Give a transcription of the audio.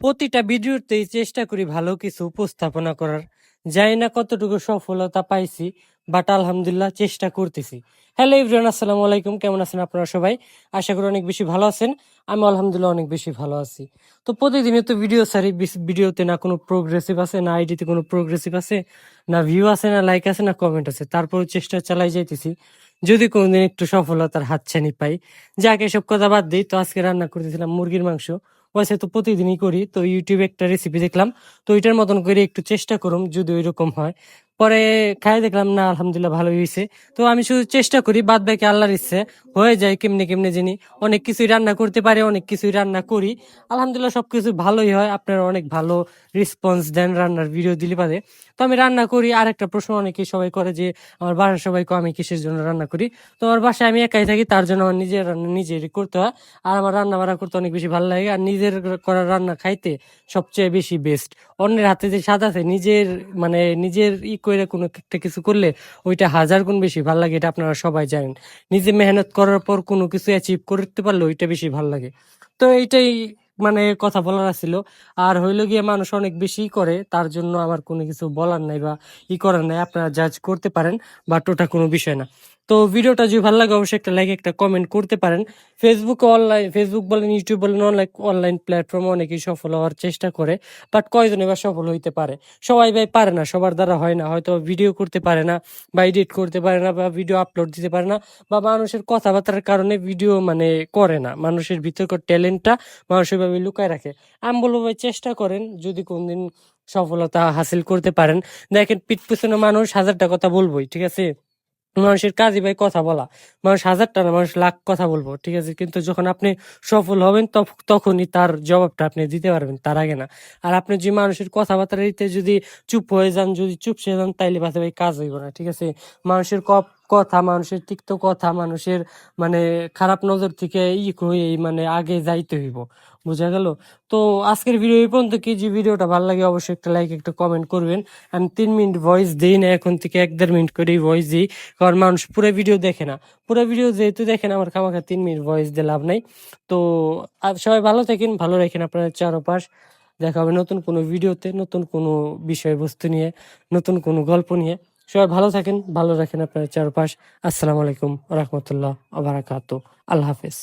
প্রতিটা ভিডিওতেই চেষ্টা করি ভালো কিছু উপস্থাপনা করার। জানি না কতটুকু সফলতা পাইছি, বাট আলহামদুলিল্লাহ চেষ্টা করতেছি। হ্যালো এভরিওয়ান, আসসালামু আলাইকুম। কেমন আছেন আপনারা সবাই? আশা করি অনেক বেশি ভালো আছেন। আমি আলহামদুলিল্লাহ অনেক বেশি ভালো আছি। তো প্রতিদিনই তো ভিডিও ছাড়ি, ভিডিওতে না কোনো প্রোগ্রেসিভ আছে, না আইডিতে কোনো প্রোগ্রেসিভ আছে, না ভিউ আছে, না লাইক আছে, না কমেন্ট আছে। তারপর চেষ্টা চালাই যাইতেছি, যদি কোনোদিন একটু সফলতার হাতছানি পাই। যাক, এসব কথা বাদ দিই। তো আজকে রান্না করতেছিলাম মুরগির মাংস। ওইসে তো প্রতিদিনই করি, তো ইউটিউবে একটা রেসিপি দেখলাম, তো ওইটার মতন করে একটু চেষ্টা করুম, যদি ওইরকম হয়। পরে খাই দেখলাম না, আলহামদুলিল্লাহ ভালোই হয়েছে। তো আমি শুধু চেষ্টা করি, বাদ বাকি আল্লাহর ইচ্ছে। হয়ে যায় কেমনে কেমনে জানি। অনেক কিছুই রান্না করতে পারি, অনেক কিছুই রান্না করি, আলহামদুলিল্লাহ সবকিছু ভালোই হয়। আপনারা অনেক ভালো রেসপন্স দেন রান্নার ভিডিও দিলে পারে। তো আমি রান্না করি। আর একটা প্রশ্ন অনেকেই সবাই করে যে আমার বাসার সবাই আমি কিসের জন্য রান্না করি। তো আমার বাসায় আমি একাই থাকি, তার জন্য আমার নিজের রান্না নিজেরই করতে হয়। আর আমার রান্না বান্না করতে অনেক বেশি ভালো লাগে। আর নিজের করা রান্না খাইতে সবচেয়ে বেশি বেস্ট। অন্যের হাতে যে স্বাদ আছে, নিজের মানে নিজের করে কোনো একটা কিছু করলে ওইটা হাজার গুণ বেশি ভালো লাগে। এটা আপনারা সবাই জানেন। নিজে মেহনত করার পর কোনো কিছু অ্যাচিভ করতে পারলে ওইটা বেশি ভালো লাগে। তো এইটাই কথা বলার ছিল। আর হইলো গিয়ে মানুষ অনেক বেশি করে, তার জন্য আমার কোনো কিছু বলার নাই বা করার নাই। আপনারা জাজ করতে পারেন, বাট ওটা কোনো বিষয় না। তো ভিডিওটা যদি ভালো লাগে অবশ্যই একটা লাইক, একটা কমেন্ট করতে পারেন। ফেসবুক বলেন, ইউটিউব বলেন, অনলাইন প্ল্যাটফর্মে অনেকেই সফল হওয়ার চেষ্টা করে, বাট কয়জন এবার সফল হইতে পারে? সবাই ভাই পারে না, সবার দ্বারা হয় না। হয়তো ভিডিও করতে পারে না, বা এডিট করতে পারে না, বা ভিডিও আপলোড দিতে পারে না, বা মানুষের কথাবার্তার কারণে ভিডিও করে না। মানুষের ভিতরকার ট্যালেন্টটা মানুষ ওইভাবে লুকায় রাখে। আমি বলবো ভাই, চেষ্টা করেন, যদি কোনদিন সফলতা হাসিল করতে পারেন। দেখেন, পিঠ পিছনে মানুষ হাজারটা কথা বলবোই, ঠিক আছে? মানুষের কাজই ভাই কথা বলা। মানুষ হাজারটা না, মানুষ লাখ কথা বলবো, ঠিক আছে? কিন্তু যখন আপনি সফল হবেন, তখনই তার জবাবটা আপনি দিতে পারবেন, তার আগে না। আর আপনি যদি মানুষের কথাবার্তা দিতে যদি চুপ হয়ে যান, যদি চুপসে যান, তাইলে বাসে ভাই কাজ হইব না, ঠিক আছে? মানুষের কথা, মানুষের তিক্ত কথা, মানুষের মানে খারাপ নজর থেকে হয়ে আগে যাইতে হইব। বুঝা গেল? তো আজকের ভিডিও এই পর্যন্ত। কি যে ভিডিওটা ভালো লাগে অবশ্যই একটা লাইক, একটা কমেন্ট করবেন। আমি 3 মিনিট ভয়েস দিই না, এখন থেকে 1-1.5 মিনিট করেই ভয়েস দিই। কারণ মানুষ পুরো ভিডিও দেখে না। পুরো ভিডিও যেহেতু দেখেন, আমার খামাখা 3 মিনিট ভয়েস দিয়ে লাভ নাই। তো সবাই ভালো থাকেন, ভালো রাখেন আপনার চারপাশ। দেখা হবে নতুন কোনো ভিডিওতে, নতুন কোনো বিষয়বস্তু নিয়ে, নতুন কোনো গল্প নিয়ে। সবাই ভালো থাকেন, ভালো রাখেন আপনার চারপাশ। আসসালামু আলাইকুম রহমতুল্লাহ বারাকাতু। আল্লাহ হাফেজ।